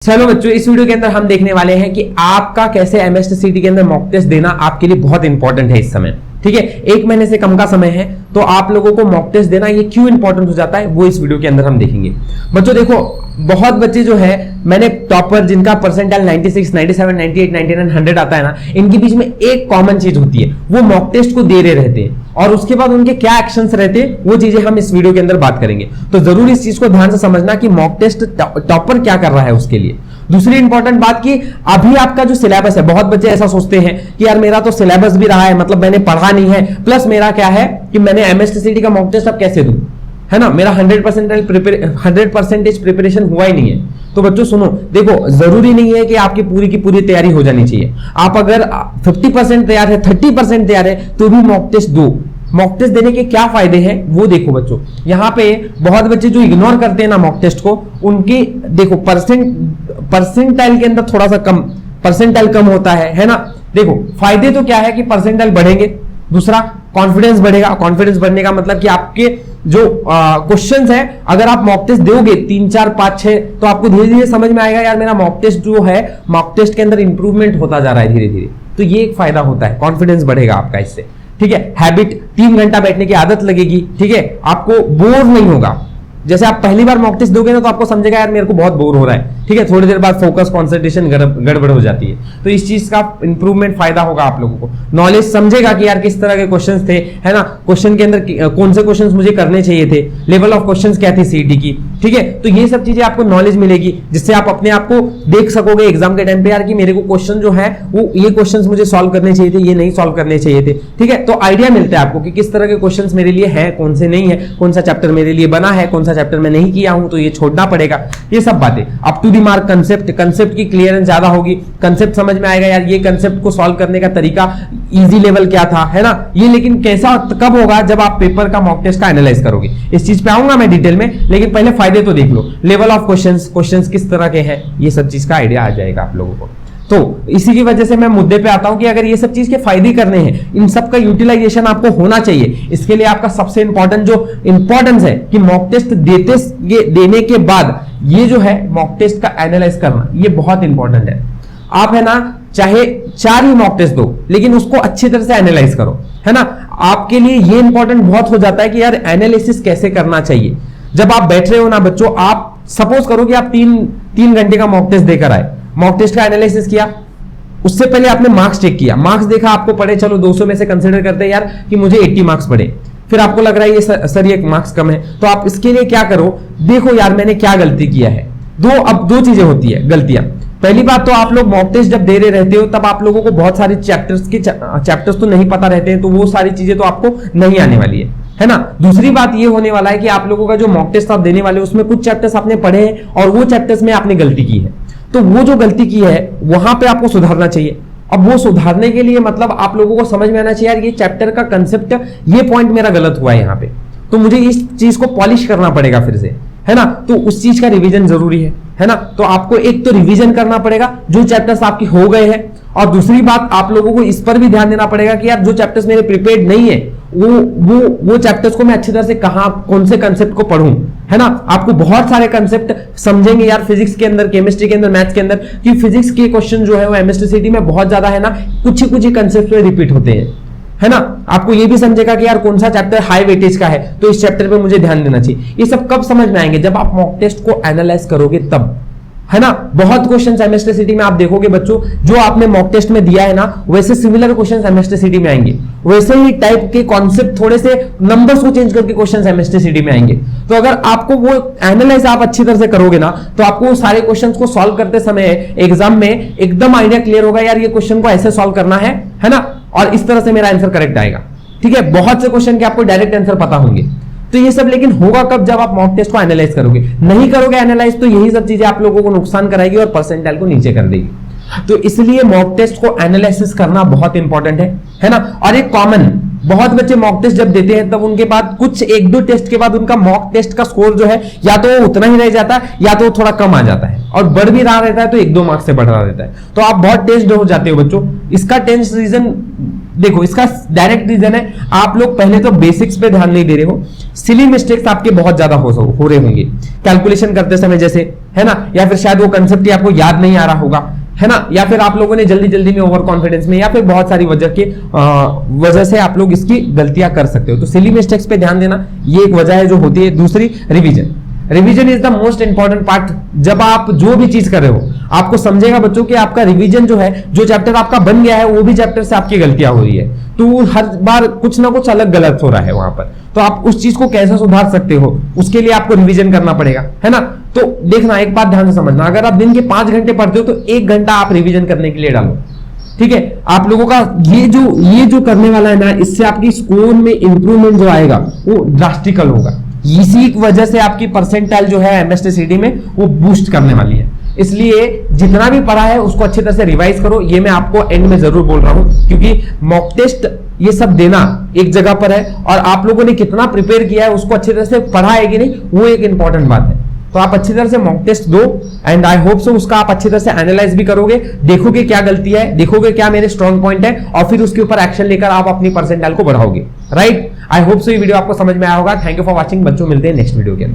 चलो बच्चों, इस वीडियो के अंदर हम देखने वाले हैं कि आपका कैसे एमएसटीसीटी के अंदर मॉक टेस्ट देना आपके लिए बहुत इंपॉर्टेंट है इस समय। ठीक है, 1 महीने से कम का समय है, तो आप लोगों को मॉक टेस्ट देना ये क्यों इंपॉर्टेंट हो जाता है वो इस वीडियो के अंदर हम देखेंगे। बच्चों देखो, बहुत बच्चे जो है, मैंने टॉपर जिनका परसेंटाइल 96, 97, 98, 99, 100 आता है ना, इनके बीच में एक कॉमन चीज होती है, वो मॉक टेस्ट को दे रहे रहते हैं और उसके बाद उनके क्या एक्शंस रहते हैं वो चीजें हम इस वीडियो के अंदर बात करेंगे। तो जरूर इस चीज को ध्यान से समझना कि मॉक टेस्ट टॉपर क्या कर रहा है उसके लिए। दूसरी इंपॉर्टेंट बात कि अभी आपका जो सिलेबस है, बहुत बच्चे ऐसा सोचते हैं कि यार मेरा तो सिलेबस भी रहा है, मतलब मैंने पढ़ा नहीं है, प्लस मेरा क्या है कि मैंने एमएसटीसीटी का मॉक टेस्ट अब कैसे दूं, है ना, मेरा 100% प्रिपरेशन हुआ ही नहीं है। तो बच्चों सुनो, देखो जरूरी नहीं है कि आपकी पूरी की पूरी तैयारी हो जानी चाहिए। आप अगर 50% तैयार है, 30% तैयार है, तो भी मॉक टेस्ट दो। मॉक टेस्ट देने के क्या फायदे हैं वो देखो बच्चों। यहाँ पे बहुत बच्चे जो इग्नोर करते हैं ना मॉक टेस्ट को, उनकी देखो परसेंटाइल के अंदर थोड़ा सा कम परसेंटाइल कम होता है ना। देखो फायदे तो क्या है कि परसेंटाइल बढ़ेंगे, दूसरा कॉन्फिडेंस बढ़ेगा। कॉन्फिडेंस बढ़ने का मतलब कि आपके जो क्वेश्चंस है, अगर आप मॉक टेस्ट दोगे 3, 4, 5, 6, तो आपको धीरे धीरे समझ में आएगा यार मेरा मॉक टेस्ट जो है, मॉक टेस्ट के अंदर इंप्रूवमेंट होता जा रहा है धीरे धीरे। तो ये एक फायदा होता है, कॉन्फिडेंस बढ़ेगा आपका इससे। ठीक है, हैबिट 3 घंटा बैठने की आदत लगेगी। ठीक है, आपको बोर नहीं होगा। जैसे आप पहली बार मॉक टेस्ट दोगे ना, तो आपको समझेगा यार मेरे को बहुत बोर हो रहा है। ठीक है, थोड़ी देर बाद फोकस कंसंट्रेशन गड़बड़ हो जाती है। तो इस चीज का इंप्रूवमेंट फायदा होगा आप लोगों को। नॉलेज समझेगा कि यार किस तरह के क्वेश्चंस थे, है ना, क्वेश्चन के अंदर कौन से क्वेश्चंस मुझे करने चाहिए थे, लेवल ऑफ क्वेश्चंस क्या थी सीईटी की। ठीक है, तो ये सब चीजें आपको नॉलेज मिलेगी, जिससे आप अपने आप को देख सकोगे एग्जाम के टाइम पे यार कि मेरे को क्वेश्चन जो है वो ये क्वेश्चंस मुझे सॉल्व करने चाहिए थे, ये नहीं सॉल्व करने चाहिए थे। ठीक है, तो आइडिया मिलता है आपको कि किस तरह के क्वेश्चंस मेरे लिए है, कौन से नहीं है, कौन सा चैप्टर मेरे लिए बना है, कौन सा चैप्टर मैं नहीं किया हूं तो ये छोड़ना पड़ेगा। ये सब बातें up to the mark. Concept की क्लियरेंस ज्यादा होगी, कंसेप्ट समझ में आएगा यार ये कंसेप्ट को सॉल्व करने का तरीका इजी लेवल क्या था, है ना। ये लेकिन कैसा कब होगा, जब आप पेपर का मॉक टेस्ट का एनालाइज करोगे। इस चीज पे आऊंगा मैं डिटेल में, लेकिन पहले फायदे तो देख लो। लेवल ऑफ क्वेश्चंस किस तरह के हैं, ये सब चीज का आइडिया आ जाएगा आप लोगों को। तो इसी की वजह से मैं मुद्दे पे आता हूं कि अगर ये सब चीज के फायदे करने हैं, इन सब का यूटिलाइजेशन आपको होना चाहिए। इसके लिए आपका सबसे इंपॉर्टेंट जो इंपॉर्टेंस है कि मॉक टेस्ट देने के बाद ये जो है मॉक टेस्ट का एनालाइज करना, ये बहुत इंपॉर्टेंट है। आप है ना, चाहे 4 ही मॉक टेस्ट दो, लेकिन उसको अच्छी तरह से एनालाइज करो, है ना। आपके लिए ये इंपॉर्टेंट बहुत हो जाता है कि यार एनालिसिस कैसे करना चाहिए। जब आप बैठ रहे हो ना बच्चों, आप सपोज करो कि आप 3 घंटे का मॉक टेस्ट देकर आए, मॉक टेस्ट का एनालिसिस किया, उससे पहले आपने मार्क्स चेक किया, मार्क्स देखा आपको पड़े, चलो 200 में से कंसीडर करते हैं यार कि मुझे 80 मार्क्स पड़े, फिर आपको लग रहा है ये सर ये मार्क्स कम है, तो आप इसके लिए क्या करो, देखो यार मैंने क्या गलती किया है। अब दो चीजें होती है गलतियां। पहली बात तो आप लोग मॉक टेस्ट जब दे रहे रहते हो, तब आप लोगों को बहुत सारे चैप्टर्स तो नहीं पता रहते हैं, तो वो सारी चीजें तो आपको नहीं आने वाली है ना। दूसरी बात ये होने वाला है कि आप लोगों का जो मॉक टेस्ट आप देने वाले हो, उसमें कुछ चैप्टर्स आपने पढ़े हैं और वो चैप्टर्स में आपने गलती की है, तो वो जो गलती की है वहां पे आपको सुधारना चाहिए। अब वो सुधारने के लिए मतलब आप लोगों को समझ में आना चाहिए यार ये चैप्टर का कंसेप्ट, ये पॉइंट मेरा गलत हुआ है यहाँ पे, तो मुझे इस चीज को पॉलिश करना पड़ेगा फिर से, है ना। तो उस चीज का रिवीजन जरूरी है ना। तो आपको एक तो रिवीजन करना पड़ेगा जो चैप्टर्स आपके हो गए हैं, और दूसरी बात आप लोगों को इस पर भी ध्यान देना पड़ेगा कि यार जो चैप्टर्स मेरे प्रिपेयर्ड नहीं है, वो चैप्टर्स को मैं अच्छी तरह से कौन से कंसेप्ट को पढ़ूं, है ना। आपको बहुत सारे कंसेप्ट समझेंगे यार फिजिक्स के अंदर, केमिस्ट्री के अंदर, मैथ्स के अंदर, कि फिजिक्स के क्वेश्चन जो है वो एमएसटीसीटी में बहुत ज्यादा है ना, कुछ ही कंसेप्ट पे रिपीट होते हैं, है ना। आपको ये भी समझेगा कि यार कौन सा चैप्टर हाई वेटेज का है, तो इस चैप्टर पे मुझे ध्यान देना चाहिए। ये सब कब समझ में आएंगे, जब आप मॉक टेस्ट को एनालाइज करोगे तब, है ना। बहुत क्वेश्चंस एमएसटीसीटी में आप देखोगे बच्चों, जो आपने मॉक टेस्ट में दिया है ना, वैसे सिमिलर क्वेश्चंस एमएसटीसीटी में आएंगे, वैसे ही टाइप के कॉन्सेप्ट, थोड़े से नंबर्स को चेंज करके क्वेश्चंस एमएसटीसीटी में आएंगे। तो अगर आपको वो एनालाइज आप अच्छी तरह से करोगे ना, तो आपको सारे क्वेश्चंस को सॉल्व करते समय एग्जाम में एकदम आइडिया क्लियर होगा, यार ये क्वेश्चन को ऐसे सॉल्व करना है ना, और इस तरह से मेरा आंसर करेक्ट आएगा। ठीक है, बहुत से क्वेश्चन के आपको डायरेक्ट आंसर पता होंगे। तो ये सब लेकिन होगा कब, जब आप मॉक टेस्ट को एनालाइज करोगे। नहीं करोगे एनालाइज, तो यही सब चीजें आप लोगों को नुकसान कराएगी और परसेंटाइल को नीचे कर देगी। तो इसलिए मॉक टेस्ट को एनालिसिस करना बहुत इंपॉर्टेंट है ना। और एक कॉमन, बहुत बच्चे मॉक टेस्ट जब देते हैं तब उनके बाद कुछ 1-2 टेस्ट के बाद उनका मॉक टेस्ट का स्कोर जो है या तो उतना ही रह जाता है या तो थोड़ा कम आ जाता है, और बढ़ भी रहा रहता है तो 1-2 मार्क्स से बढ़ रहा रहता है। तो आप बहुत टेस्ट हो जाते हो बच्चों। इसका टेंस रीजन देखो इसका डायरेक्ट रीजन है, आप लोग पहले तो बेसिक्स पे ध्यान नहीं दे रहे हो, सिली मिस्टेक्स आपके बहुत ज्यादा हो रहे होंगे कैलकुलेशन करते समय, जैसे है ना, या फिर शायद वो कंसेप्ट ही आपको याद नहीं आ रहा होगा, है ना, या फिर आप लोगों ने जल्दी जल्दी में ओवर कॉन्फिडेंस में, या फिर बहुत सारी वजह से आप लोग इसकी गलतियां कर सकते हो। तो सिली मिस्टेक्स पे ध्यान देना, ये एक वजह है जो होती है। दूसरी, revision is the most important part. जब आप जो भी चीज कर रहे हो, आपको समझेगा बच्चों कि आपका रिवीजन जो है, जो चैप्टर आपका बन गया है वो भी चैप्टर से आपकी गलतियां हो रही है, तो हर बार कुछ ना कुछ अलग गलत हो रहा है वहां पर, तो आप उस चीज को कैसे सुधार सकते हो, उसके लिए आपको रिवीजन करना पड़ेगा, है ना। तो देखना, एक बात ध्यान से समझना, अगर आप दिन के 5 घंटे पढ़ते हो तो 1 घंटा आप रिवीजन करने के लिए डालो, ठीक है। आप लोगों का ये जो करने वाला है ना, इससे आपकी स्कोर में इंप्रूवमेंट जो आएगा वो ड्रास्टिकल होगा। इसी वजह से आपकी परसेंटाइल जो है एमएसटीसीडी में वो बूस्ट करने वाली है। इसलिए जितना भी पढ़ा है उसको अच्छी तरह से रिवाइज करो, ये मैं आपको एंड में जरूर बोल रहा हूं, क्योंकि मॉक टेस्ट ये सब देना एक जगह पर है, और आप लोगों ने कितना प्रिपेयर किया है, उसको अच्छी तरह से पढ़ा है कि नहीं, वो एक इंपॉर्टेंट बात है। तो आप अच्छी तरह से मॉक टेस्ट दो, एंड आई होप सो उसका आप अच्छी तरह से एनालाइज भी करोगे, देखोगे क्या गलती है, देखोगे क्या मेरे स्ट्रॉन्ग पॉइंट है, और फिर उसके ऊपर एक्शन लेकर आप अपनी परसेंटाइल को बढ़ाओगे, राइट। आई होप सो ये वीडियो आपको समझ में आया होगा। थैंक यू फॉर वॉचिंग बच्चों, मिलते हैं नेक्स्ट वीडियो के अंदर।